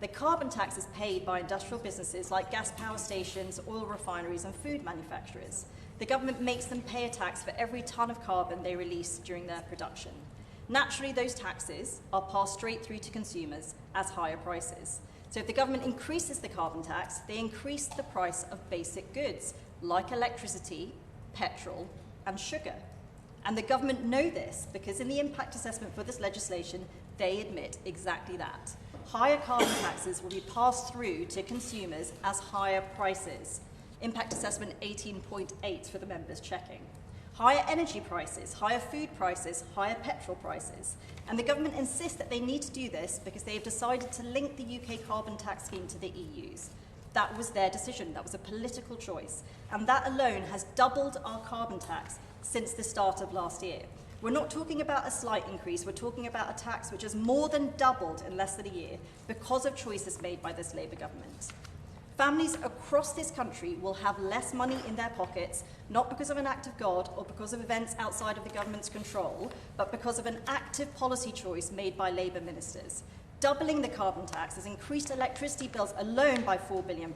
The carbon tax is paid by industrial businesses like gas power stations, oil refineries and food manufacturers. The government makes them pay a tax for every tonne of carbon they release during their production. Naturally, those taxes are passed straight through to consumers as higher prices. So if the government increases the carbon tax, they increase the price of basic goods like electricity, petrol and sugar. And the government know this because in the impact assessment for this legislation, they admit exactly that. Higher carbon taxes will be passed through to consumers as higher prices. Impact assessment 18.8 for the members checking. Higher energy prices, higher food prices, higher petrol prices. And the government insists that they need to do this because they have decided to link the UK carbon tax scheme to the EU's. That was their decision. That was a political choice. And that alone has doubled our carbon tax since the start of last year. We're not talking about a slight increase, we're talking about a tax which has more than doubled in less than a year because of choices made by this Labour government. Families across this country will have less money in their pockets, not because of an act of God or because of events outside of the government's control, but because of an active policy choice made by Labour ministers. Doubling the carbon tax has increased electricity bills alone by £4 billion.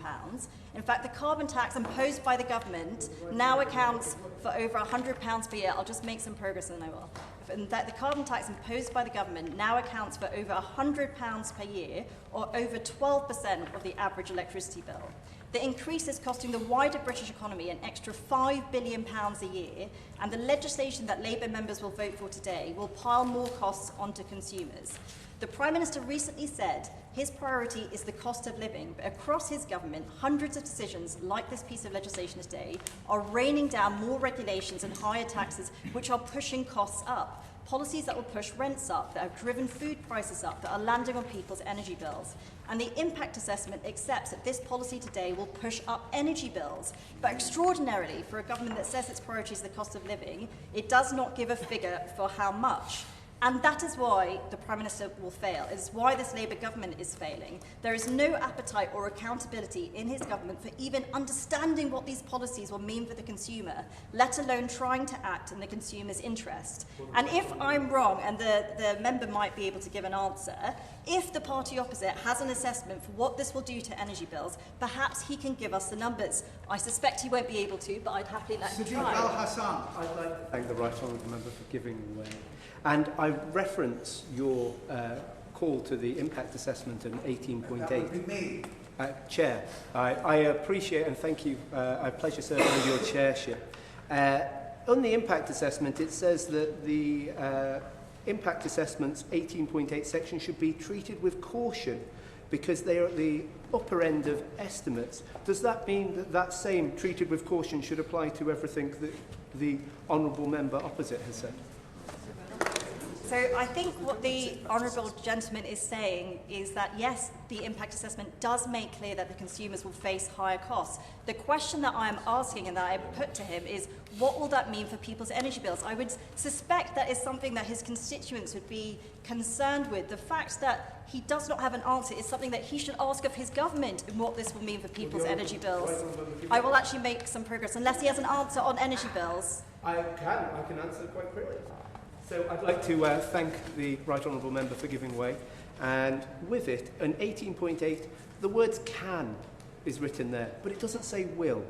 In fact, the carbon tax imposed by the government now accounts for over £100 per year. I'll just make some progress and then I will. In fact, the carbon tax imposed by the government now accounts for over £100 per year, or over 12% of the average electricity bill. The increase is costing the wider British economy an extra £5 billion a year, and the legislation that Labour members will vote for today will pile more costs onto consumers. The Prime Minister recently said his priority is the cost of living, but across his government, hundreds of decisions like this piece of legislation today are raining down more regulations and higher taxes, which are pushing costs up. Policies that will push rents up, that have driven food prices up, that are landing on people's energy bills. And the impact assessment accepts that this policy today will push up energy bills. But extraordinarily, for a government that says its priority is the cost of living, it does not give a figure for how much. And that is why the Prime Minister will fail. It is why this Labour government is failing. There is no appetite or accountability in his government for even understanding what these policies will mean for the consumer, let alone trying to act in the consumer's interest. And if I'm wrong, and the member might be able to give an answer, if the party opposite has an assessment for what this will do to energy bills, perhaps he can give us the numbers. I suspect he won't be able to, but I'd happily let him try. Al-Hassan, I'd like to thank the Right Honourable Member for giving way. And I reference your call to the impact assessment in 18.8. That would be me. Chair, I appreciate and thank you. I have pleasure serving with your chairship. On the impact assessment, it says that the impact assessment's 18.8 section should be treated with caution because they are at the upper end of estimates. Does that mean that that same treated with caution should apply to everything that the honourable member opposite has said? So I think what the honourable gentleman is saying is that, yes, the impact assessment does make clear that the consumers will face higher costs. The question that I am asking and that I put to him is, what will that mean for people's energy bills? I would suspect that is something that his constituents would be concerned with. The fact that he does not have an answer is something that he should ask of his government and what this will mean for people's energy bills. I will actually make some progress, unless he has an answer on energy bills. I can answer quite quickly. So I'd like to thank the Right Honourable Member for giving way. And with it, an 18.8, the words can is written there, but it doesn't say will.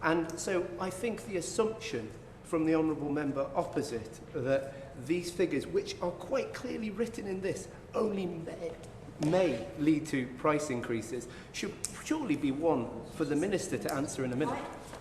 And so I think the assumption from the Honourable Member opposite that these figures, which are quite clearly written in this, only may lead to price increases, should surely be one for the Minister to answer in a minute.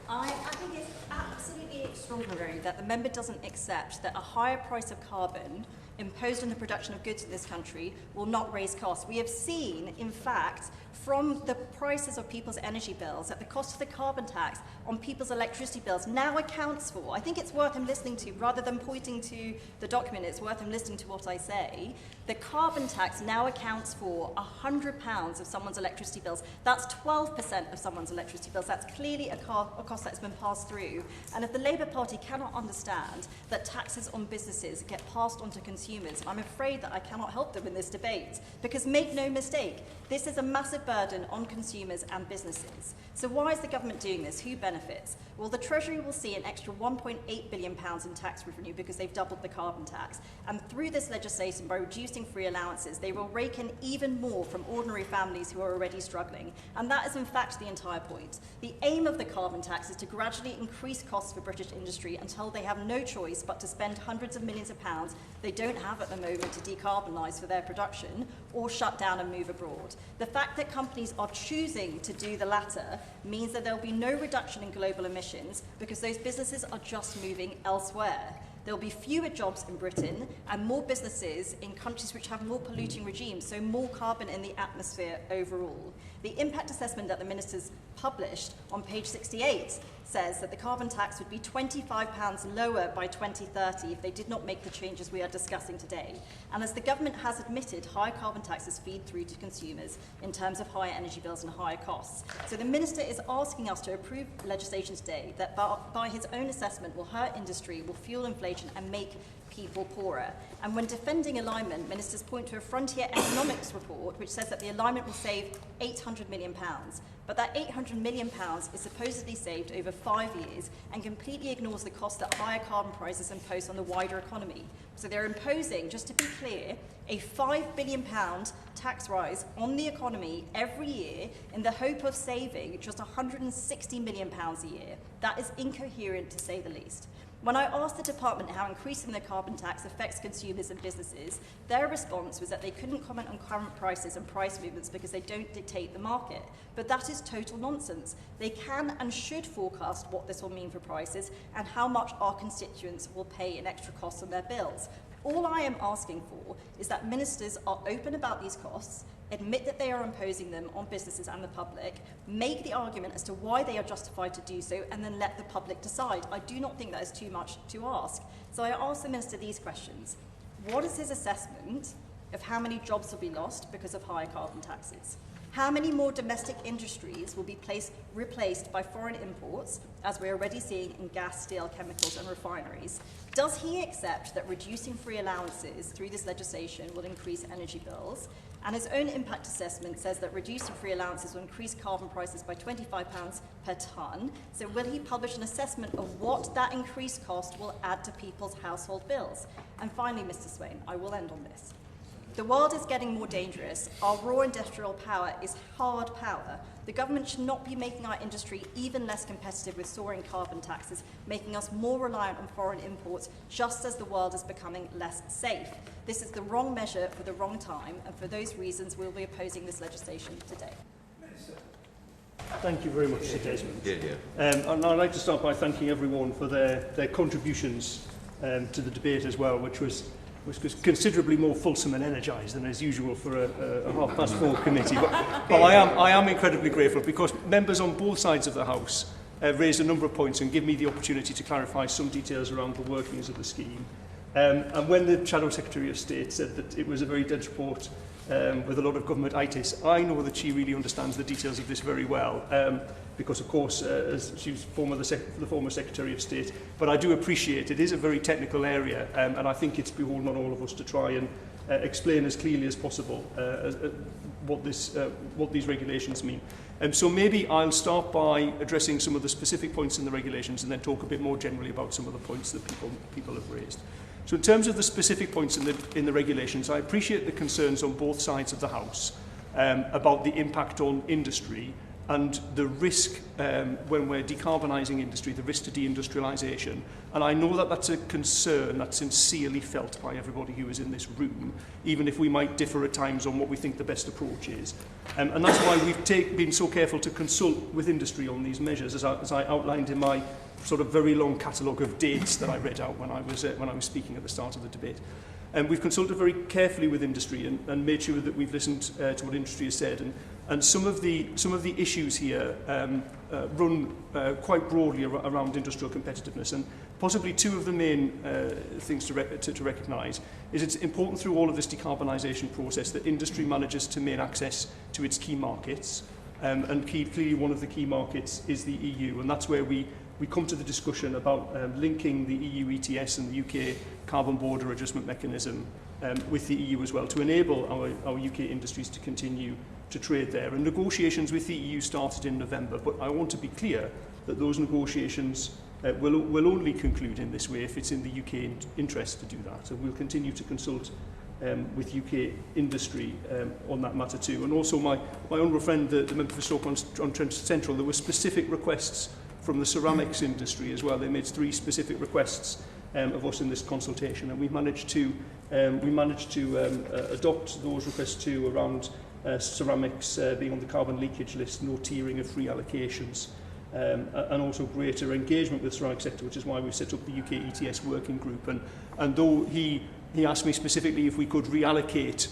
I think it's absolutely extraordinary that the member doesn't accept that a higher price of carbon imposed on the production of goods in this country will not raise costs. We have seen, in fact, from the prices of people's energy bills, that the cost of the carbon tax on people's electricity bills now accounts for, I think it's worth him listening to, rather than pointing to the document, it's worth him listening to what I say. The carbon tax now accounts for £100 of someone's electricity bills. That's 12% of someone's electricity bills. That's clearly a cost that's been passed through. And if the Labour Party cannot understand that taxes on businesses get passed on to consumers, consumers. I'm afraid that I cannot help them in this debate, because make no mistake, this is a massive burden on consumers and businesses. So why is the government doing this? Who benefits? Well, the Treasury will see an extra £1.8 billion in tax revenue because they've doubled the carbon tax. And through this legislation, by reducing free allowances, they will rake in even more from ordinary families who are already struggling. And that is in fact the entire point. The aim of the carbon tax is to gradually increase costs for British industry until they have no choice but to spend hundreds of millions of pounds they don't have at the moment to decarbonise for their production or shut down and move abroad. The fact that companies are choosing to do the latter means that there will be no reduction in global emissions because those businesses are just moving elsewhere. There will be fewer jobs in Britain and more businesses in countries which have more polluting regimes, so more carbon in the atmosphere overall. The impact assessment that the ministers published on page 68 says that the carbon tax would be £25 lower by 2030 if they did not make the changes we are discussing today. And as the government has admitted, higher carbon taxes feed through to consumers in terms of higher energy bills and higher costs. So the minister is asking us to approve legislation today that by his own assessment will hurt industry, will fuel inflation and make people poorer. And when defending alignment, ministers point to a Frontier Economics report which says that the alignment will save £800 million. But that £800 million is supposedly saved over 5 years and completely ignores the cost that higher carbon prices impose on the wider economy. So they're imposing, just to be clear, a £5 billion tax rise on the economy every year in the hope of saving just £160 million a year. That is incoherent, to say the least. When I asked the department how increasing the carbon tax affects consumers and businesses, their response was that they couldn't comment on current prices and price movements because they don't dictate the market. But that is total nonsense. They can and should forecast what this will mean for prices and how much our constituents will pay in extra costs on their bills. All I am asking for is that ministers are open about these costs, admit that they are imposing them on businesses and the public, make the argument as to why they are justified to do so, and then let the public decide. I do not think that is too much to ask. So I ask the Minister these questions. What is his assessment of how many jobs will be lost because of higher carbon taxes? How many more domestic industries will be replaced by foreign imports, as we're already seeing in gas, steel, chemicals and refineries? Does he accept that reducing free allowances through this legislation will increase energy bills? And his own impact assessment says that reducing free allowances will increase carbon prices by £25 per tonne. So will he publish an assessment of what that increased cost will add to people's household bills? And finally, Mr. Swain, I will end on this. The world is getting more dangerous. Our raw industrial power is hard power. The government should not be making our industry even less competitive with soaring carbon taxes, making us more reliant on foreign imports, just as the world is becoming less safe. This is the wrong measure for the wrong time, and for those reasons, we'll be opposing this legislation today. Thank you very much, Sir Desmond. And I'd like to start by thanking everyone for their contributions to the debate as well, which was considerably more fulsome and energised than as usual for a 4:30 committee. But I am incredibly grateful because members on both sides of the House raised a number of points and give me the opportunity to clarify some details around the workings of the scheme. And when the Shadow Secretary of State said that it was a very dense report with a lot of government itis, I know that she really understands the details of this very well. Because, of course, as she was the former Secretary of State. But I do appreciate it is a very technical area, and I think it's beholden on all of us to try and explain as clearly as possible what these regulations mean. So maybe I'll start by addressing some of the specific points in the regulations and then talk a bit more generally about some of the points that people have raised. So in terms of the specific points in the regulations, I appreciate the concerns on both sides of the House about the impact on industry and the risk when we're decarbonising industry, the risk to deindustrialisation. And I know that that's a concern that's sincerely felt by everybody who is in this room, even if we might differ at times on what we think the best approach is. And that's why we've been so careful to consult with industry on these measures, as I outlined in my sort of very long catalogue of dates that I read out when I was speaking at the start of the debate. And we've consulted very carefully with industry and made sure that we've listened to what industry has said. And some of the issues here run quite broadly around industrial competitiveness. And possibly two of the main things to recognise is it's important through all of this decarbonisation process that industry manages to maintain access to its key markets. And clearly one of the key markets is the EU. And that's where we we come to the discussion about linking the EU ETS and the UK carbon border adjustment mechanism with the EU as well, to enable our UK industries to continue to trade there. And negotiations with the EU started in November, but I want to be clear that those negotiations will only conclude in this way if it's in the UK interest to do that. And we'll continue to consult with UK industry on that matter too. And also my honourable friend, the member for Stoke-on-Trent Central, there were specific requests from the ceramics industry as well. They made 3 specific requests of us in this consultation, and we managed to adopt those requests too, around ceramics being on the carbon leakage list, no tiering of free allocations, and also greater engagement with the ceramic sector, which is why we've set up the UK ETS working group. And though he asked me specifically if we could reallocate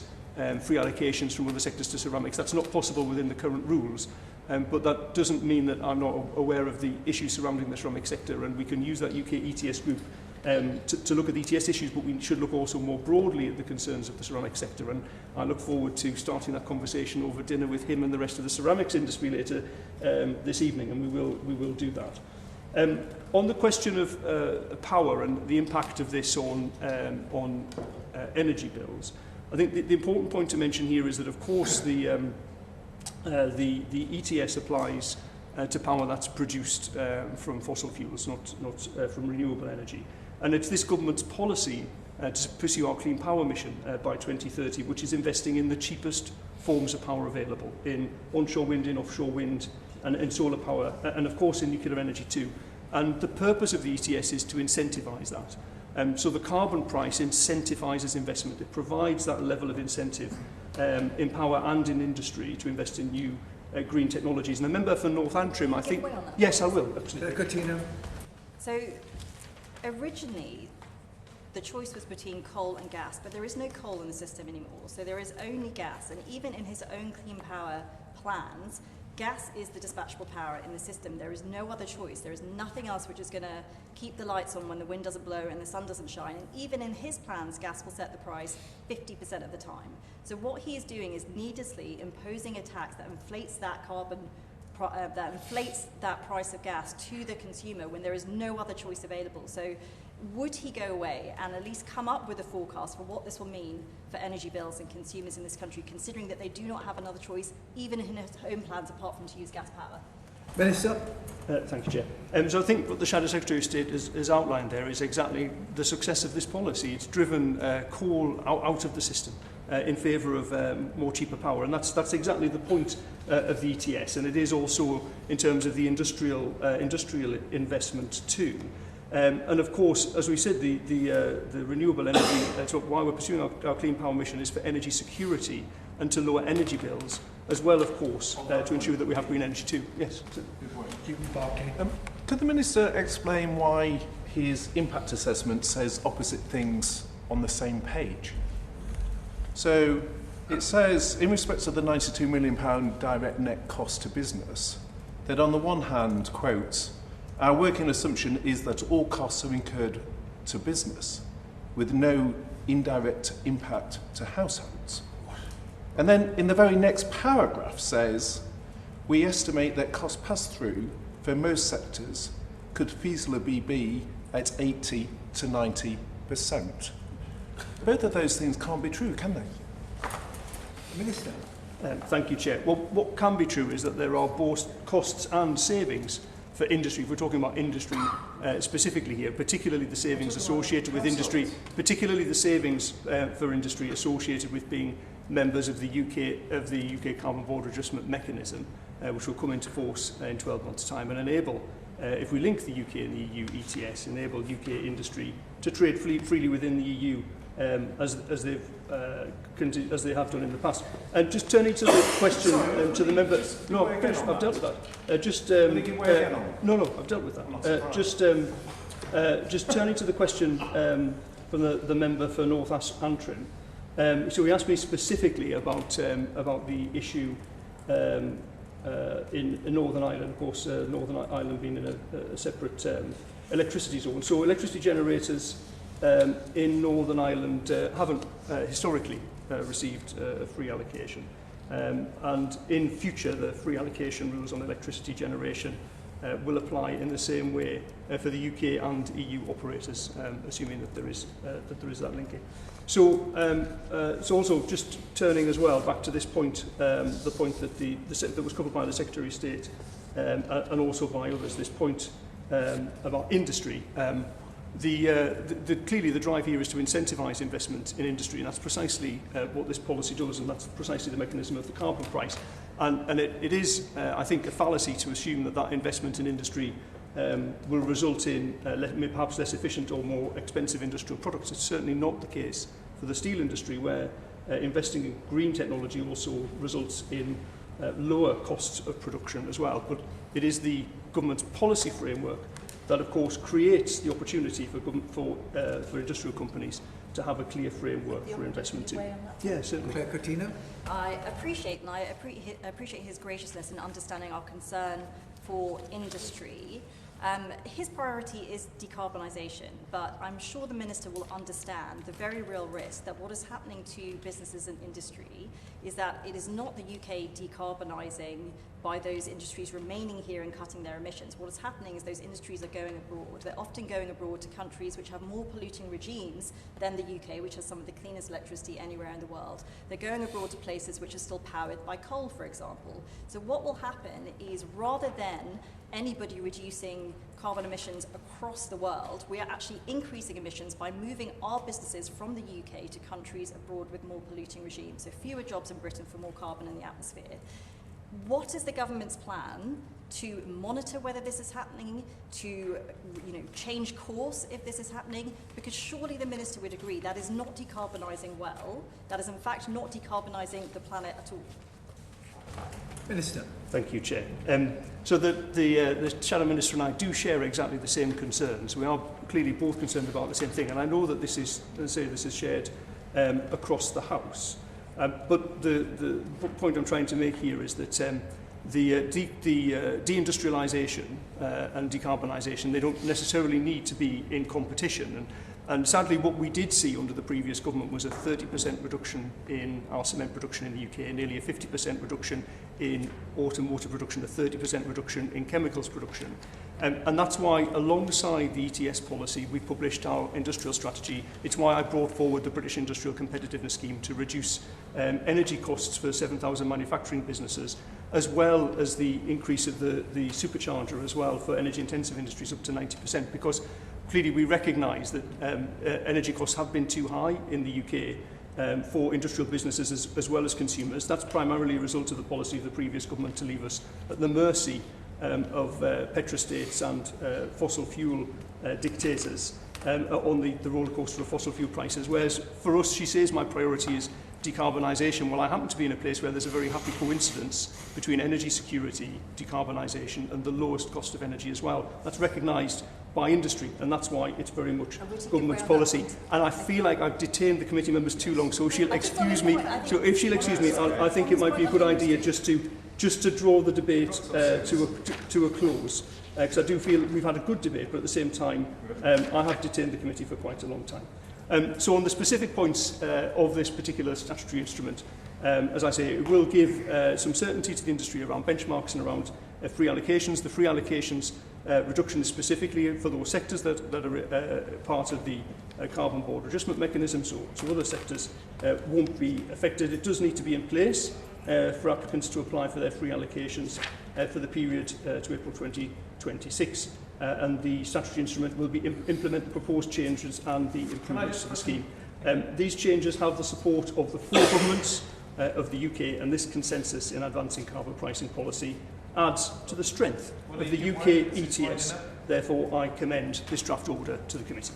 free allocations from other sectors to ceramics, that's not possible within the current rules. But that doesn't mean that I'm not aware of the issues surrounding the ceramic sector, and we can use that UK ETS group to look at the ETS issues, but we should look also more broadly at the concerns of the ceramic sector. And I look forward to starting that conversation over dinner with him and the rest of the ceramics industry later this evening, and we will do that. On the question of power and the impact of this on energy bills, I think the important point to mention here is that, of course, the ETS applies to power that's produced from fossil fuels, not from renewable energy. And it's this government's policy to pursue our clean power mission by 2030, which is investing in the cheapest forms of power available, in onshore wind, in offshore wind, and in solar power, and of course in nuclear energy too. And the purpose of the ETS is to incentivise that. So the carbon price incentivises investment. It provides that level of incentive in power and in industry to invest in new green technologies. And a member for North Antrim, I think... Yes, I will, absolutely. Coutinho. So, originally, the choice was between coal and gas, but there is no coal in the system anymore. So there is only gas. And even in his own clean power plans, gas is the dispatchable power in the system. There is no other choice. There is nothing else which is going to keep the lights on when the wind doesn't blow and the sun doesn't shine. And even in his plans, gas will set the price 50% of the time. So what he is doing is needlessly imposing a tax that inflates that that price of gas to the consumer when there is no other choice available. So would he go away and at least come up with a forecast for what this will mean for energy bills and consumers in this country, considering that they do not have another choice, even in his own plans, apart from to use gas power? Minister. Thank you, Chair. So I think what the Shadow Secretary of State has outlined there is exactly the success of this policy. It's driven coal out of the system in favour of more cheaper power, and that's exactly the point of the ETS, and it is also in terms of the industrial investment too. And of course, as we said, the renewable energy, so why we're pursuing our clean power mission is for energy security and to lower energy bills, as well, of course, to ensure that we have green energy too. Yes. Could the Minister explain why his impact assessment says opposite things on the same page? So it says, in respect of the £92 million direct net cost to business, that on the one hand, quote, our working assumption is that all costs are incurred to business with no indirect impact to households. And then in the very next paragraph says, we estimate that cost pass-through for most sectors could feasibly be at 80 to 90%. Both of those things can't be true, can they? Minister. Thank you, Chair. Well, what can be true is that there are both costs and savings for industry. If we're talking about industry specifically here, particularly the savings associated with industry, particularly the savings for industry associated with being members of the UK carbon border adjustment mechanism, which will come into force in 12 months' time and enable, if we link the UK and the EU ETS, enable UK industry to trade freely within the EU as they have done in the past. And just turning to the question to the member, no, I've dealt with that. No, I've dealt with that. Just turning to the question from the member for North Antrim. So he asked me specifically about the issue in Northern Ireland, of course, Northern Ireland being in a separate electricity zone. So electricity generators in Northern Ireland haven't historically received a free allocation. And in future, the free allocation rules on electricity generation will apply in the same way for the UK and EU operators, assuming that there is that linkage. So, so also just turning as well back to this point, the point that that was covered by the Secretary of State and also by others, this point about industry. Clearly the drive here is to incentivise investment in industry, and that's precisely what this policy does, and that's precisely the mechanism of the carbon price. And it is, I think, a fallacy to assume that that investment in industry will result in perhaps less efficient or more expensive industrial products. It's certainly not the case for the steel industry, where investing in green technology also results in lower costs of production as well. But it is the government's policy framework that, of course, creates the opportunity for industrial companies to have a clear framework for investment in. Yeah, certainly. Claire Coutinho. I appreciate his graciousness in understanding our concern for industry. His priority is decarbonisation, but I'm sure the Minister will understand the very real risk that what is happening to businesses and industry is that it is not the UK decarbonising by those industries remaining here and cutting their emissions. What is happening is those industries are going abroad. They're often going abroad to countries which have more polluting regimes than the UK, which has some of the cleanest electricity anywhere in the world. They're going abroad to places which are still powered by coal, for example. So what will happen is, rather than anybody reducing carbon emissions across the world, we are actually increasing emissions by moving our businesses from the UK to countries abroad with more polluting regimes. So fewer jobs in Britain for more carbon in the atmosphere. What is the government's plan to monitor whether this is happening, to change course if this is happening? Because surely the Minister would agree that is not decarbonising well. That is in fact not decarbonising the planet at all. Minister. Thank you, Chair. So the Shadow Minister and I do share exactly the same concerns. We are clearly both concerned about the same thing, and I know that this is shared across the House. But the point I'm trying to make here is that the deindustrialisation and decarbonisation, they don't necessarily need to be in competition. And sadly, what we did see under the previous government was a 30% reduction in our cement production in the UK, nearly a 50% reduction in automotive production, a 30% reduction in chemicals production. And that's why, alongside the ETS policy, we published our industrial strategy. It's why I brought forward the British Industrial Competitiveness Scheme to reduce energy costs for 7,000 manufacturing businesses, as well as the increase of the supercharger as well for energy-intensive industries up to 90%, because clearly we recognise that energy costs have been too high in the UK for industrial businesses as well as consumers. That's primarily a result of the policy of the previous government to leave us at the mercy of petrostates and fossil fuel dictators on the roller coaster of fossil fuel prices. Whereas for us, she says, my priority is decarbonisation. Well, I happen to be in a place where there's a very happy coincidence between energy security, decarbonisation, and the lowest cost of energy as well. That's recognised by industry, and that's why it's very much government's policy. And I feel like I've detained the committee members too long, so she'll excuse me. So if she'll excuse me, I think it might be a good idea just to draw the debate to a close, because I do feel we've had a good debate, but at the same time, I have detained the committee for quite a long time. So on the specific points of this particular statutory instrument, as I say, it will give some certainty to the industry around benchmarks and around free allocations. The free allocations reduction is specifically for those sectors that are part of the carbon border adjustment mechanism, so other sectors won't be affected. It does need to be in place for applicants to apply for their free allocations for the period to April 2026. And the statutory instrument will implement the proposed changes and the improvements to the scheme. These changes have the support of the full governments of the UK, and this consensus in advancing carbon pricing policy adds to the strength of the UK ETS. Therefore, I commend this draft order to the committee.